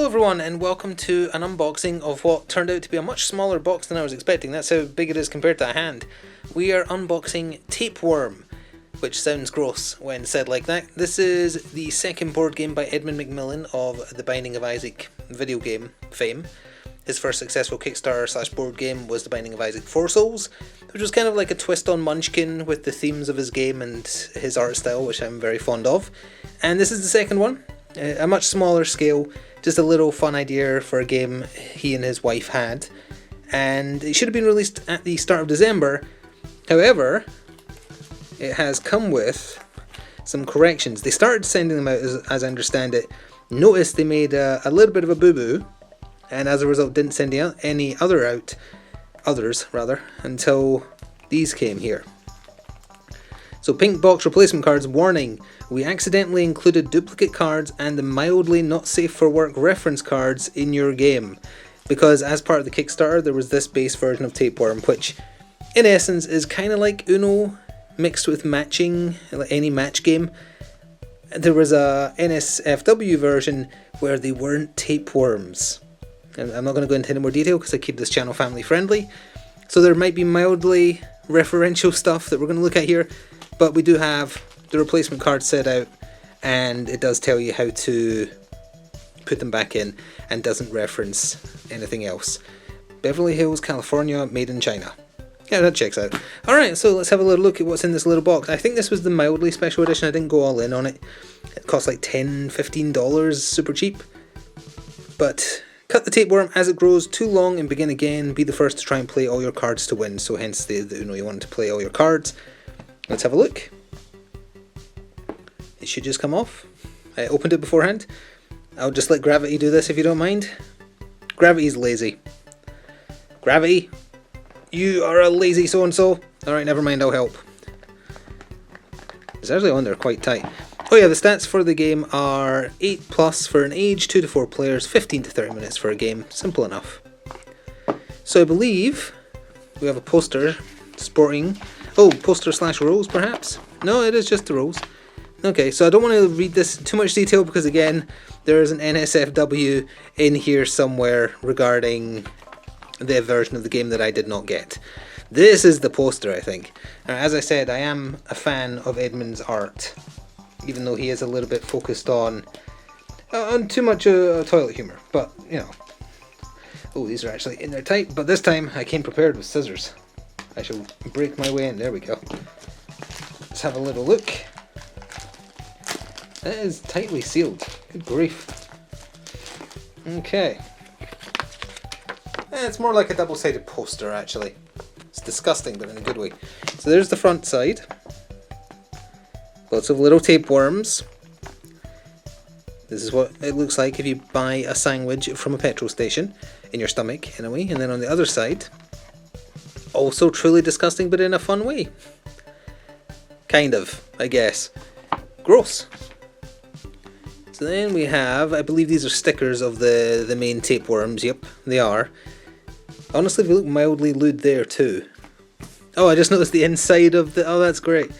Hello everyone and welcome to an unboxing of what turned out to be a much smaller box than I was expecting. That's how big it is compared to a hand. We are unboxing Tapeworm, which sounds gross when said like that. This is the second board game by Edmund McMillan of the Binding of Isaac video game fame. His first successful Kickstarter / board game was The Binding of Isaac 4 Souls, which was kind of like a twist on Munchkin with the themes of his game and his art style, which I'm very fond of. And this is the second one, a much smaller scale, just a little fun idea for a game he and his wife had. And it should have been released at the start of December. However, it has come with some corrections. They started sending them out, as I understand it. Noticed they made a little bit of a boo-boo, and as a result didn't send any others until these came here. So pink box replacement cards, warning, we accidentally included duplicate cards and the mildly not safe for work reference cards in your game, because as part of the Kickstarter there was this base version of Tapeworm, which in essence is kind of like Uno mixed with matching, like any match game. There was a NSFW version where they weren't tapeworms. And I'm not going to go into any more detail because I keep this channel family friendly. So there might be mildly referential stuff that we're going to look at here, but we do have the replacement cards set out, and it does tell you how to put them back in and doesn't reference anything else. Beverly Hills, California, made in China. Yeah, that checks out. Alright, so let's have a little look at what's in this little box. I think this was the mildly special edition. I didn't go all in on it. It cost like $10, $15, super cheap. But cut the tapeworm as it grows too long and begin again. Be the first to try and play all your cards to win. So hence the Uno, you want to play all your cards. Let's have a look. It should just come off. I opened it beforehand. I'll just let gravity do this if you don't mind. Gravity's lazy. Gravity, you are a lazy so-and-so. Alright, never mind, I'll help. It's actually on there quite tight. Oh yeah, the stats for the game are 8+ for an age, 2 to 4 players, 15 to 30 minutes for a game. Simple enough. So I believe we have a poster sporting... Oh, poster / rules perhaps? No, it is just the rules. Okay, so I don't want to read this in too much detail because again, there is an NSFW in here somewhere regarding the version of the game that I did not get. This is the poster, I think. As I said, I am a fan of Edmund's art, even though he is a little bit focused on too much toilet humor, but you know. Oh, these are actually in there tight, but this time I came prepared with scissors. I shall break my way in. There we go. Let's have a little look. That is tightly sealed. Good grief. Okay. It's more like a double-sided poster, actually. It's disgusting, but in a good way. So there's the front side. Lots of little tapeworms. This is what it looks like if you buy a sandwich from a petrol station in your stomach, in a way. And then on the other side, also truly disgusting, but in a fun way. Kind of, I guess. Gross. So then we have, I believe these are stickers of the main tapeworms. Yep, they are. Honestly, they look mildly lewd there too. Oh, I just noticed the inside of the... Oh, that's great.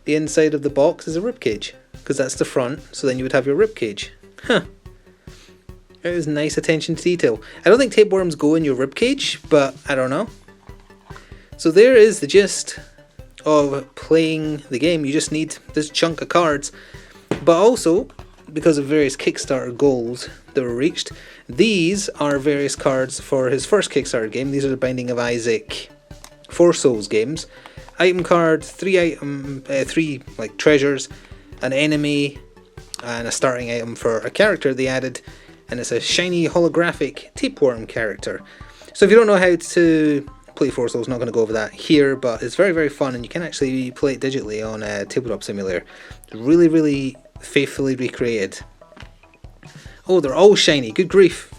The inside of the box is a ribcage, because that's the front, so then you would have your ribcage. Huh. That is nice attention to detail. I don't think tapeworms go in your ribcage, but I don't know. So there is the gist of playing the game. You just need this chunk of cards, but also, because of various Kickstarter goals that were reached, these are various cards for his first Kickstarter game. These are the Binding of Isaac 4 Souls games. Item card, three like treasures, an enemy, and a starting item for a character they added, and it's a shiny holographic tapeworm character. So if you don't know how to play 4 Souls, not going to go over that here, but it's very, very fun, and you can actually play it digitally on a tabletop simulator. It's really, really faithfully recreated. Oh, they're all shiny. Good grief.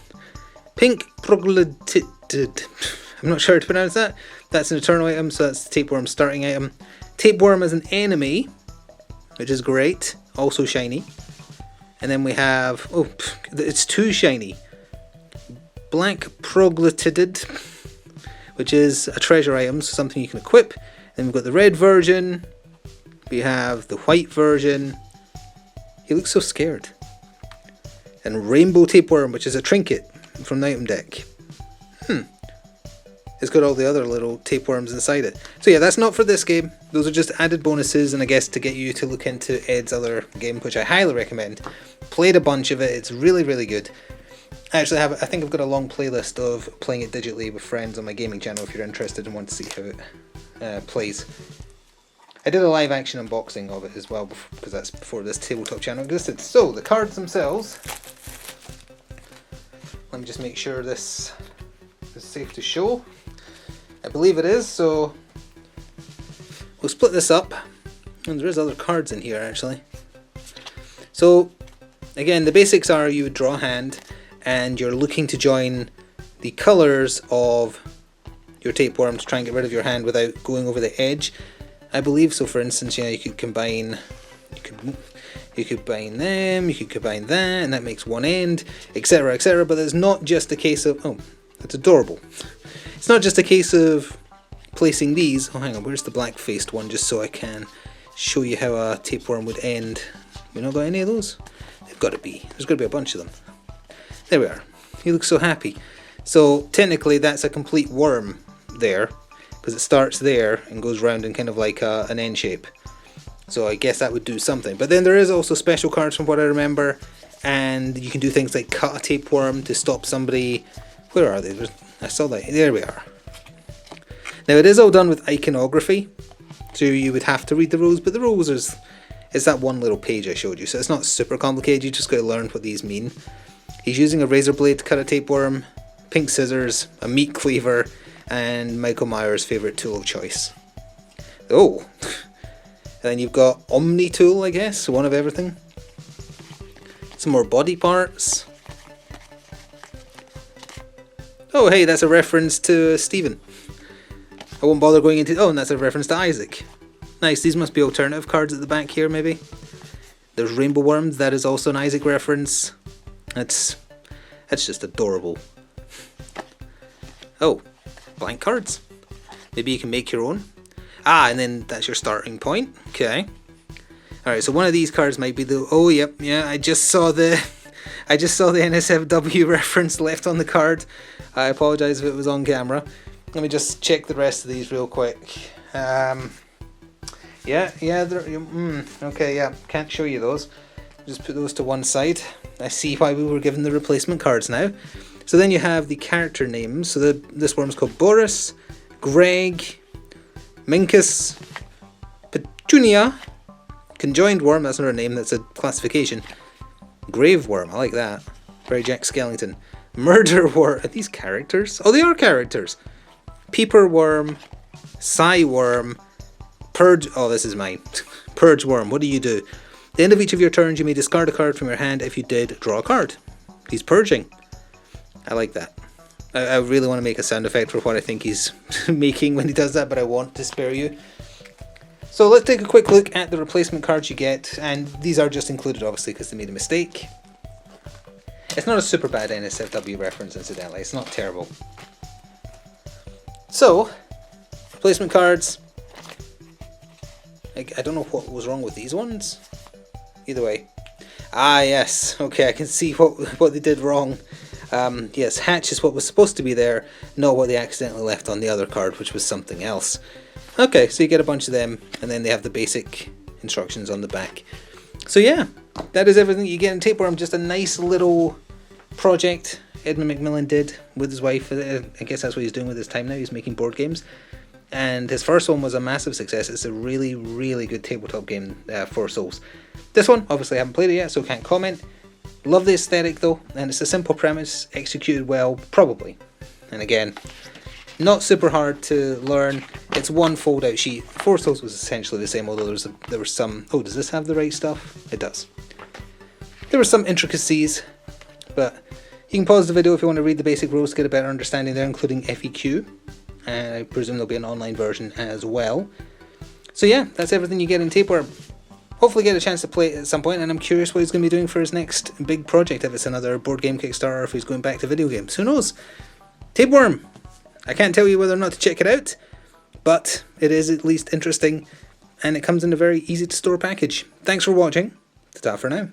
Pink proglotited. I'm not sure how to pronounce that. That's an eternal item, so that's the tapeworm starting item. Tapeworm as an enemy, which is great. Also shiny. And then we have... Oh, it's too shiny. Black proglotided, which is a treasure item, so something you can equip. Then we've got the red version. We have the white version. He looks so scared. And Rainbow Tapeworm, which is a trinket from the item deck. It's got all the other little tapeworms inside it. So yeah, that's not for this game. Those are just added bonuses, and I guess to get you to look into Ed's other game, which I highly recommend. Played a bunch of it. It's really, really good. I think I've got a long playlist of playing it digitally with friends on my gaming channel if you're interested and want to see how it plays. I did a live action unboxing of it as well, because that's before this tabletop channel existed. So, the cards themselves. Let me just make sure this is safe to show. I believe it is, so we'll split this up. And there is other cards in here, actually. So, again, the basics are you would draw a hand, and you're looking to join the colours of your tapeworm to try and get rid of your hand without going over the edge, I believe. So for instance, you could combine them, you could combine that, and that makes one end, etc, etc. But it's not just a case of, oh, that's adorable. It's not just a case of placing these. Oh, hang on, where's the black faced one, just so I can show you how a tapeworm would end. We not got any of those? They've got to be. There's got to be a bunch of them. There we are. He looks so happy. So technically that's a complete worm there, because it starts there and goes round in kind of like an N shape. So I guess that would do something. But then there is also special cards from what I remember, and you can do things like cut a tapeworm to stop somebody. Where are they? I saw that. There we are. Now it is all done with iconography, so you would have to read the rules, but the rules is that one little page I showed you, so it's not super complicated. You just got to learn what these mean. He's using a razor blade to cut a tapeworm, pink scissors, a meat cleaver, and Michael Myers' favourite tool of choice. Oh, and then you've got Omni tool, I guess, one of everything. Some more body parts. Oh, hey, that's a reference to Stephen. I won't bother going into... Oh, and that's a reference to Isaac. Nice, these must be alternative cards at the back here, maybe. There's Rainbow Worms, that is also an Isaac reference. That's just adorable. Oh, blank cards. Maybe you can make your own. Ah, and then that's your starting point. Okay. Alright, so one of these cards might be the... Oh, yep, yeah, I just saw the NSFW reference left on the card. I apologise if it was on camera. Let me just check the rest of these real quick. Yeah, okay, yeah, can't show you those. Just put those to one side. I see why we were given the replacement cards now. So then you have the character names. So this worm's called Boris, Greg, Minkus, Petunia, Conjoined Worm, that's not a name, that's a classification. Grave Worm, I like that. Very Jack Skellington. Murder Worm, are these characters? Oh, they are characters. Peeper Worm, Psy Worm, Purge, oh this is mine. Purge Worm, what do you do? At the end of each of your turns you may discard a card from your hand. If you did, draw a card. He's purging. I like that. I really want to make a sound effect for what I think he's making when he does that, but I want to spare you. So let's take a quick look at the replacement cards you get, and these are just included obviously because they made a mistake. It's not a super bad NSFW reference incidentally, it's not terrible. So, replacement cards. I don't know what was wrong with these ones. Either way. Ah yes, okay, I can see what they did wrong. Yes, hatch is what was supposed to be there, not what they accidentally left on the other card, which was something else. Okay, so you get a bunch of them, and then they have the basic instructions on the back. So yeah, that is everything you get in Tapeworm. Just a nice little project Edmund McMillan did with his wife. I guess that's what he's doing with his time now. He's making board games. And his first one was a massive success. It's a really, really good tabletop game for Souls. This one, obviously I haven't played it yet, so can't comment. Love the aesthetic though, and it's a simple premise, executed well, probably. And again, not super hard to learn. It's one fold out sheet. Four Souls was essentially the same, although there was some... Oh, does this have the right stuff? It does. There were some intricacies, but you can pause the video if you want to read the basic rules to get a better understanding there, including FEQ. And I presume there'll be an online version as well. So yeah, that's everything you get in Tapeworm. Hopefully get a chance to play it at some point, and I'm curious what he's going to be doing for his next big project, if it's another board game Kickstarter or if he's going back to video games. Who knows? Tapeworm! I can't tell you whether or not to check it out, but it is at least interesting, and it comes in a very easy to store package. Thanks for watching. Ta-ta for now.